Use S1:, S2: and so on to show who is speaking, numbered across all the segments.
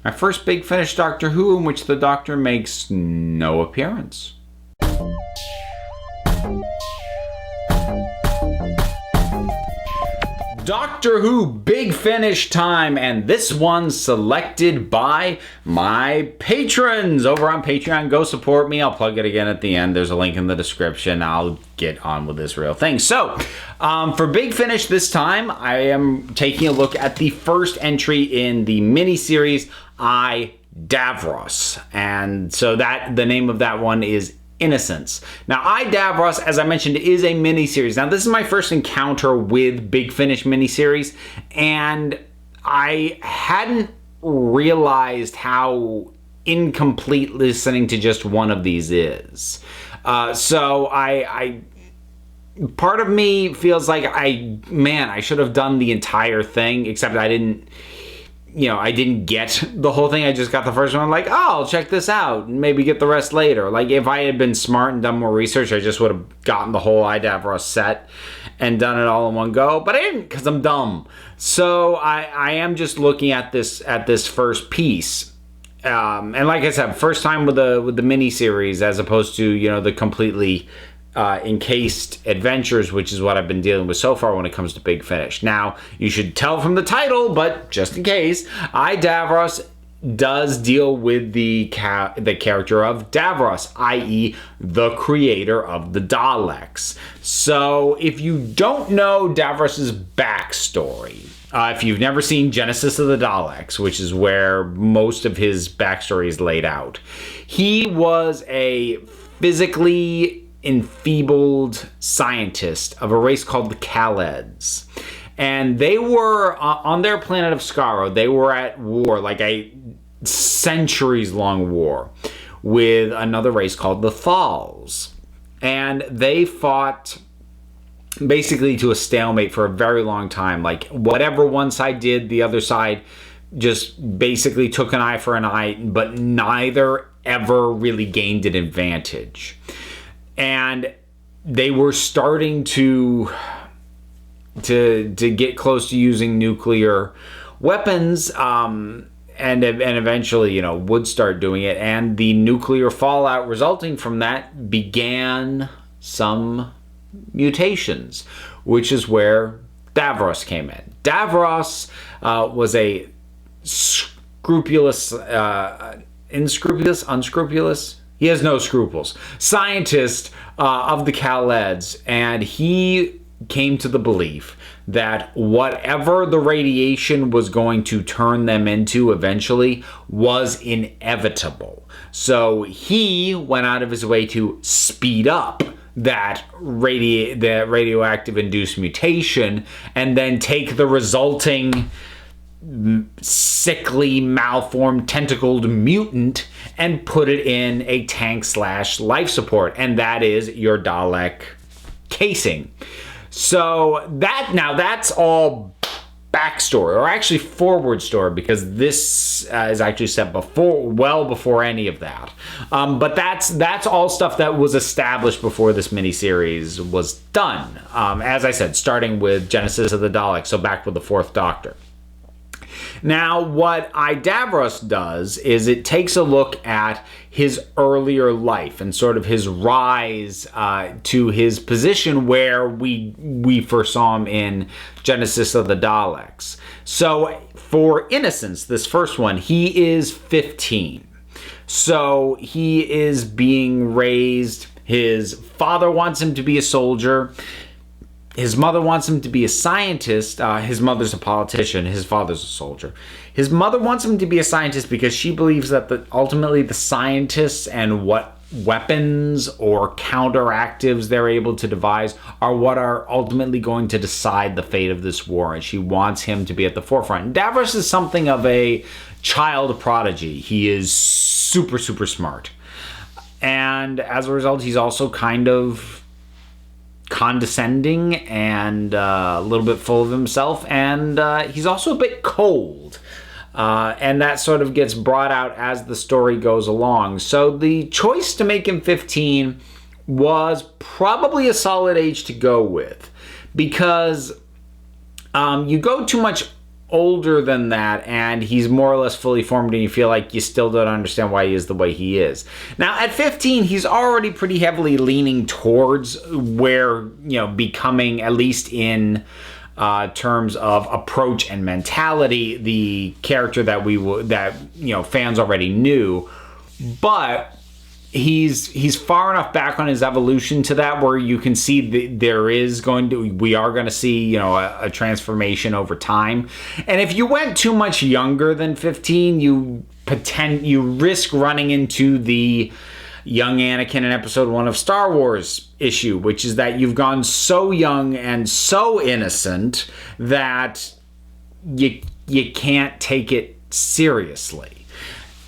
S1: My first Big Finish Doctor Who in which the Doctor makes no appearance. Doctor Who Big Finish time, and this one's selected by my patrons over on Patreon. Go support me. I'll plug it again at the end. There's a link in the description. I'll get on with this real thing. So, for Big Finish this time, I am taking a look at the first entry in the miniseries, Davros. And so the name of that one is Innocence. Now, Davros, as I mentioned, is a miniseries. Now, this is my first encounter with Big Finish miniseries, and I hadn't realized how incomplete listening to just one of these is. So I part of me feels like I should have done the entire thing, except I didn't get the whole thing. I just got the first one. I'm like, oh, I'll check this out and maybe get the rest later. Like, if I had been smart and done more research, I just would have gotten the whole Davros set and done it all in one go. But I didn't, because I'm dumb. So I am just looking at this first piece. And like I said, first time with the miniseries as opposed to, the completely encased adventures, which is what I've been dealing with so far when it comes to Big Finish. Now, you should tell from the title, but just in case, Davros does deal with the character of Davros, i.e. the creator of the Daleks. So, if you don't know Davros' backstory, if you've never seen Genesis of the Daleks, which is where most of his backstory is laid out, he was a physically enfeebled scientist of a race called the Khaleds. And they were on their planet of Skaro. They were at war, like a centuries-long war, with another race called the Thals. And they fought basically to a stalemate for a very long time. Like, whatever one side did, the other side just basically took an eye for an eye, but neither ever really gained an advantage. And they were starting to get close to using nuclear weapons, and eventually, would start doing it. And the nuclear fallout resulting from that began some mutations, which is where Davros came in. Davros was a unscrupulous. He has no scruples. Scientist of the Khaleds, and he came to the belief that whatever the radiation was going to turn them into eventually was inevitable. So he went out of his way to speed up that radioactive induced mutation and then take the resulting sickly, malformed, tentacled mutant and put it in a tank/life support, and that is your Dalek casing. So that's all backstory, or actually forward story, because this is actually set well before any of that. But that's all stuff that was established before this miniseries was done. As I said, starting with Genesis of the Daleks, so back with the Fourth Doctor. Now, what Davros does is it takes a look at his earlier life and sort of his rise to his position where we first saw him in Genesis of the Daleks. So, for Innocence, this first one, he is 15. So, he is being raised. His father wants him to be a soldier. His mother wants him to be a scientist. His mother's a politician. His father's a soldier. His mother wants him to be a scientist because she believes that ultimately the scientists and what weapons or counteractives they're able to devise are what are ultimately going to decide the fate of this war. And she wants him to be at the forefront. And Davros is something of a child prodigy. He is super, super smart. And as a result, he's also kind of condescending and a little bit full of himself, and he's also a bit cold, and that sort of gets brought out as the story goes along. So the choice to make him 15 was probably a solid age to go with, because you go too much older than that, and he's more or less fully formed, and you feel like you still don't understand why he is the way he is. Now, at 15, he's already pretty heavily leaning towards where, becoming, at least in terms of approach and mentality, the character that fans already knew. But he's far enough back on his evolution to that where you can see we are going to see a transformation over time. And if you went too much younger than 15, you risk running into the young Anakin in episode 1 of Star Wars issue, which is that you've gone so young and so innocent that you can't take it seriously.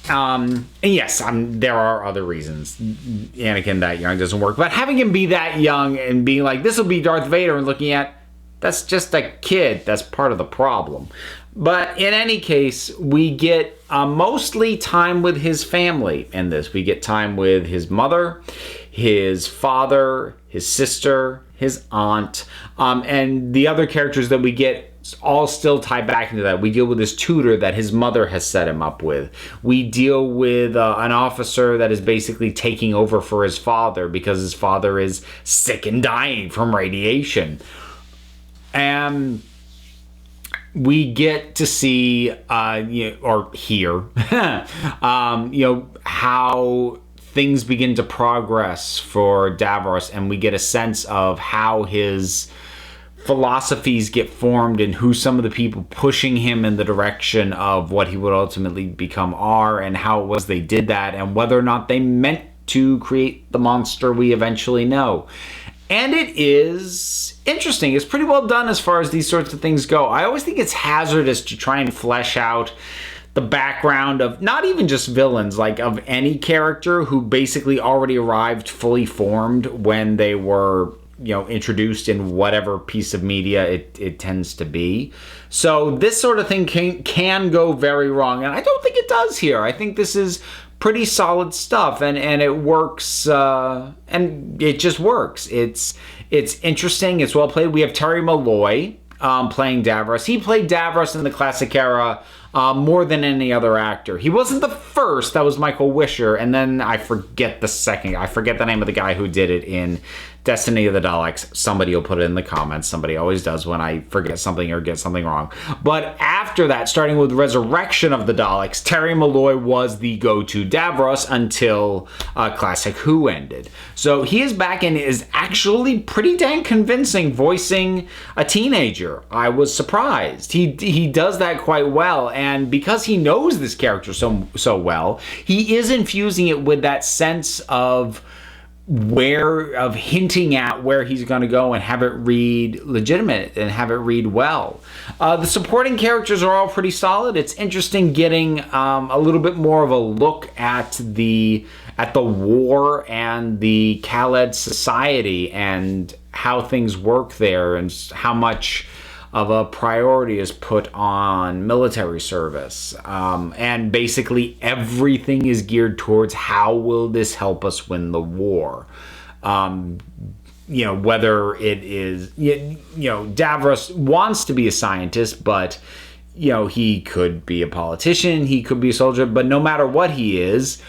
S1: And yes, there are other reasons Anakin that young doesn't work, but having him be that young and being like, this will be Darth Vader, and looking at, that's just a kid, that's part of the problem. But in any case, we get mostly time with his family in this. We get time with his mother, his father, his sister, his aunt, and the other characters that we get all still tie back into that. We deal with his tutor that his mother has set him up with. We deal with an officer that is basically taking over for his father because his father is sick and dying from radiation. And we get to see or hear how things begin to progress for Davros, and we get a sense of how his philosophies get formed and who some of the people pushing him in the direction of what he would ultimately become are, and how it was they did that, and whether or not they meant to create the monster we eventually know. And it is interesting. It's pretty well done as far as these sorts of things go. I always think it's hazardous to try and flesh out the background of not even just villains, like of any character who basically already arrived fully formed when they were introduced in whatever piece of media it tends to be. So this sort of thing can go very wrong, and I don't think it does here. I think this is pretty solid stuff, and it works, and it just works. It's interesting, it's well played. We have Terry Malloy playing Davros. He played Davros in the classic era more than any other actor. He wasn't the first. That was Michael Wisher, and then I forget the name of the guy who did it in Destiny of the Daleks. Somebody will put it in the comments. Somebody always does when I forget something or get something wrong. But after that, starting with Resurrection of the Daleks, Terry Malloy was the go-to Davros until Classic Who ended. So he is back and is actually pretty dang convincing, voicing a teenager. I was surprised. He does that quite well, and because he knows this character so well, he is infusing it with that sense of hinting at where he's going to go and have it read legitimate and have it read well. The supporting characters are all pretty solid. It's interesting getting a little bit more of a look at the war and the Khaled society and how things work there, and how much of a priority is put on military service. And basically everything is geared towards how will this help us win the war. Whether it is, Davros wants to be a scientist, but, he could be a politician, he could be a soldier, but no matter what he is,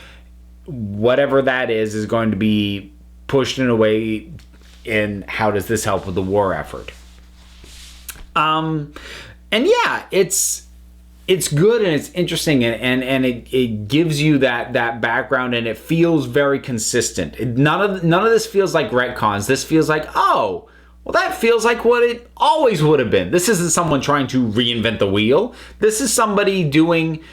S1: whatever that is going to be pushed in a way in how does this help with the war effort. And yeah, it's good and it's interesting, and it gives you that background, and it feels very consistent. None of this feels like retcons. This feels like, oh, well, that feels like what it always would have been. This isn't someone trying to reinvent the wheel. This is somebody doing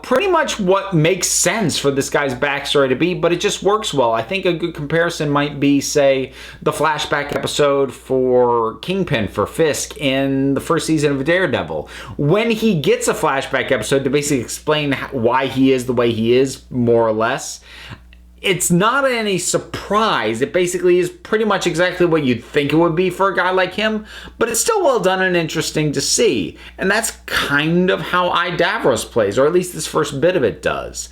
S1: pretty much what makes sense for this guy's backstory to be, but it just works well. I think a good comparison might be, say, the flashback episode for Kingpin, for Fisk, in the first season of Daredevil. When he gets a flashback episode to basically explain why he is the way he is, more or less, it's not any surprise. It basically is pretty much exactly what you'd think it would be for a guy like him, but it's still well done and interesting to see. And that's kind of how Davros plays, or at least this first bit of it does.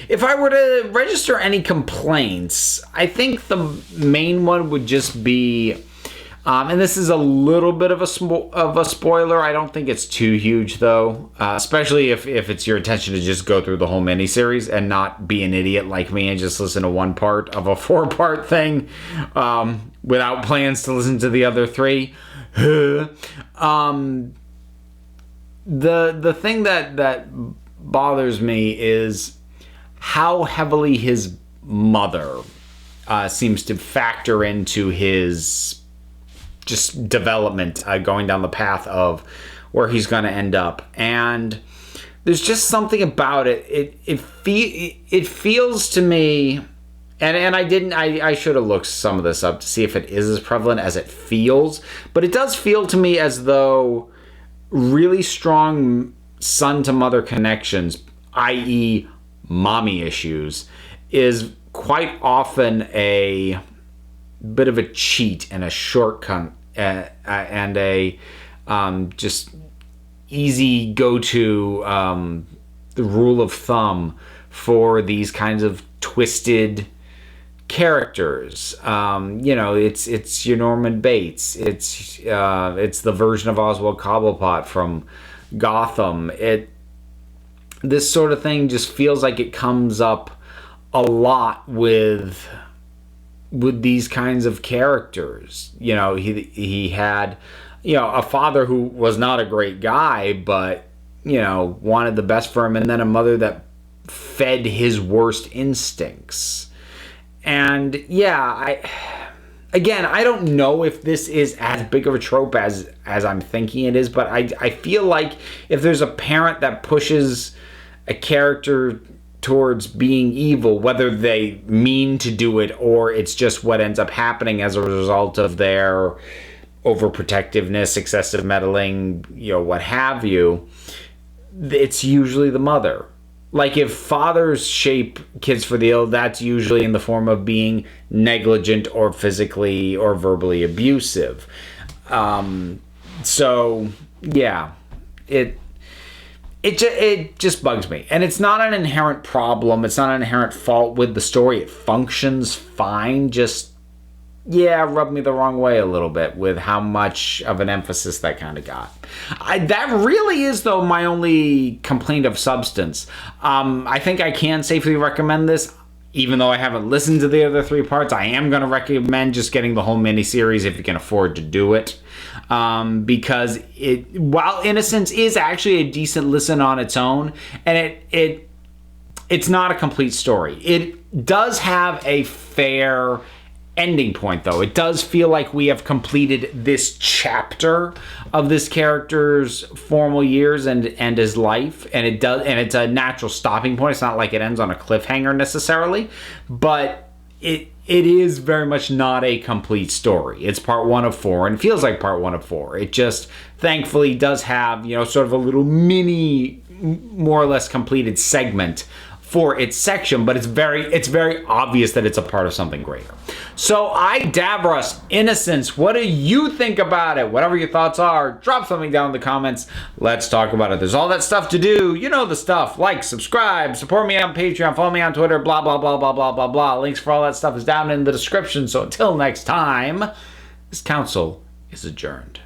S1: If I were to register any complaints, I think the main one would just be And this is a little bit of a spoiler. I don't think it's too huge, though, especially if it's your intention to just go through the whole miniseries and not be an idiot like me and just listen to one part of a 4-part thing without plans to listen to the other 3. The thing that bothers me is how heavily his mother seems to factor into his just development, going down the path of where he's going to end up. And there's just something about it. It feels to me, and I should have looked some of this up to see if it is as prevalent as it feels, but it does feel to me as though really strong son to mother connections, i.e. mommy issues, is quite often a bit of a cheat and a shortcut and a just easy go-to the rule of thumb for these kinds of twisted characters. It's your Norman Bates. It's the version of Oswald Cobblepot from Gotham. This sort of thing just feels like it comes up a lot with these kinds of characters. He had, a father who was not a great guy, but, wanted the best for him, and then a mother that fed his worst instincts. And I don't know if this is as big of a trope as I'm thinking it is, but I feel like if there's a parent that pushes a character towards being evil, whether they mean to do it or it's just what ends up happening as a result of their overprotectiveness, excessive meddling, what have you, it's usually the mother. Like, if fathers shape kids for the ill, that's usually in the form of being negligent or physically or verbally abusive. It just bugs me. And it's not an inherent problem. It's not an inherent fault with the story. It functions fine. Just, rubbed me the wrong way a little bit with how much of an emphasis that kind of got. That really is, though, my only complaint of substance. I think I can safely recommend this. Even though I haven't listened to the other 3 parts, I am going to recommend just getting the whole miniseries if you can afford to do it. Because while Innocence is actually a decent listen on its own, and it's not a complete story. It does have a fair ending point, though. It does feel like we have completed this chapter of this character's formal years and his life, and it's a natural stopping point. It's not like it ends on a cliffhanger necessarily, but it is very much not a complete story. It's part 1 of 4, and it feels like part 1 of 4. It just thankfully does have, sort of a little mini, more or less completed segment for its section, but it's very obvious that it's a part of something greater. So Davros, Innocence, what do you think about it? Whatever your thoughts are, drop something down in the comments. Let's talk about it. There's all that stuff to do. You know the stuff. Like, subscribe, support me on Patreon, follow me on Twitter, blah, blah, blah, blah, blah, blah, blah. Links for all that stuff is down in the description. So until next time, this council is adjourned.